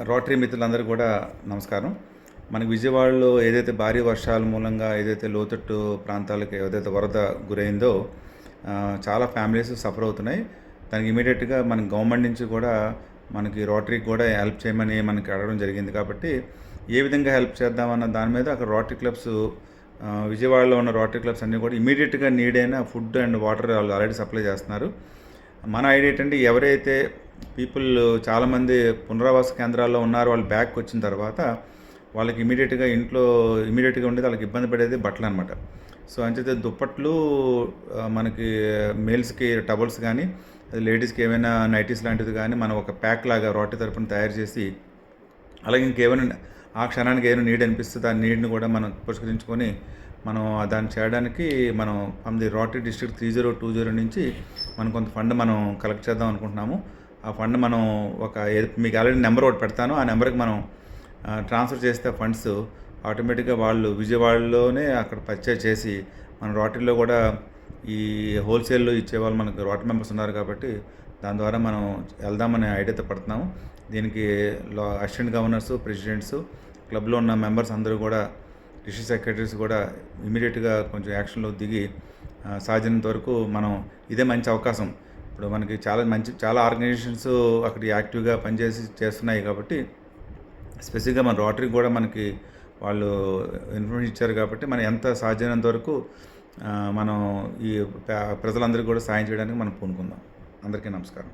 Rotary మిత్రులందరూ కూడా నమస్కారం. మనకి విజయవాడలో ఏదైతే భారీ వర్షాల మూలంగా ఏదైతే లోతట్టు ప్రాంతాలకి ఏదైతే వరద గురైందో చాలా ఫ్యామిలీస్ సఫర్ అవుతున్నాయి. దానికి ఇమీడియట్‌గా మన గవర్నమెంట్ నుంచి కూడా మనకి రోటరీకి కూడా హెల్ప్ చేయమని మనకి అడగడం జరిగింది. కాబట్టి ఏ విధంగా హెల్ప్ చేద్దామన్న దాని మీద అక్కడ రోటరీ క్లబ్స్ విజయవాడలో ఉన్న రోటరీ క్లబ్స్ అన్నీ కూడా ఇమీడియట్‌గా నీడ్ అయిన ఫుడ్ అండ్ వాటర్ వాళ్ళు ఆల్రెడీ సప్లై చేస్తున్నారు. మన ఐడియా ఏంటంటే ఎవరైతే పీపుల్ చాలామంది పునరావాస కేంద్రాల్లో ఉన్నారు, వాళ్ళు బ్యాక్కి వచ్చిన తర్వాత వాళ్ళకి ఇమీడియట్గా ఉండేది వాళ్ళకి ఇబ్బంది పడేది బట్టలు అనమాట. సో అంచేతే దుప్పట్లు మనకి మేల్స్కి టవల్స్ కానీ, అది లేడీస్కి ఏమైనా నైటీస్ లాంటిది కానీ మనం ఒక ప్యాక్ లాగా రోటరీ తరపున తయారు చేసి, అలాగే ఇంకేమైనా ఆ క్షణానికి ఏమైనా నీడ్ అనిపిస్తుంది ఆ నీడ్ని కూడా మనం పురస్కరించుకొని మనం దాన్ని చేయడానికి మనం ఫ్రమ్ ది రోటరీ డిస్ట్రిక్ట్ 3020 నుంచి మనం కొంత ఫండ్ మనం కలెక్ట్ చేద్దాం అనుకుంటున్నాము. ఆ ఫండ్ మనం మీకు ఆల్రెడీ నెంబర్ ఒకటి పెడతాను, ఆ నెంబర్కి మనం ట్రాన్స్ఫర్ చేస్తే ఫండ్స్ ఆటోమేటిక్గా వాళ్ళు విజయవాడలోనే అక్కడ పర్చేజ్ చేసి మన రోటరీలో కూడా ఈ హోల్సేల్లో ఇచ్చేవాళ్ళు మనకు రోటరీ మెంబర్స్ ఉన్నారు కాబట్టి దాని ద్వారా మనం వెళ్దామనే ఐడియాతో పడుతున్నాము. దీనికి అసిస్టెంట్ గవర్నర్స్, ప్రెసిడెంట్స్, క్లబ్లో ఉన్న మెంబర్స్ అందరూ కూడా, డిస్ట్రిక్ట్ సెక్రటరీస్ కూడా ఇమీడియట్గా కొంచెం యాక్షన్లో దిగి సాధ్యమైనంత వరకు మనం ఇదే మంచి అవకాశం. ఇప్పుడు మనకి చాలా ఆర్గనైజేషన్స్ అక్కడ యాక్టివ్గా చేస్తున్నాయి కాబట్టి స్పెసిఫిక్గా మన రోటరీ కూడా మనకి వాళ్ళు ఇన్ఫర్మేషన్ ఇచ్చారు కాబట్టి మనం ఎంత సాధ్యమైనంత వరకు మనం ఈ ప్రజలందరికీ కూడా సాయం చేయడానికి మనం పూనుకుందాం. అందరికీ నమస్కారం.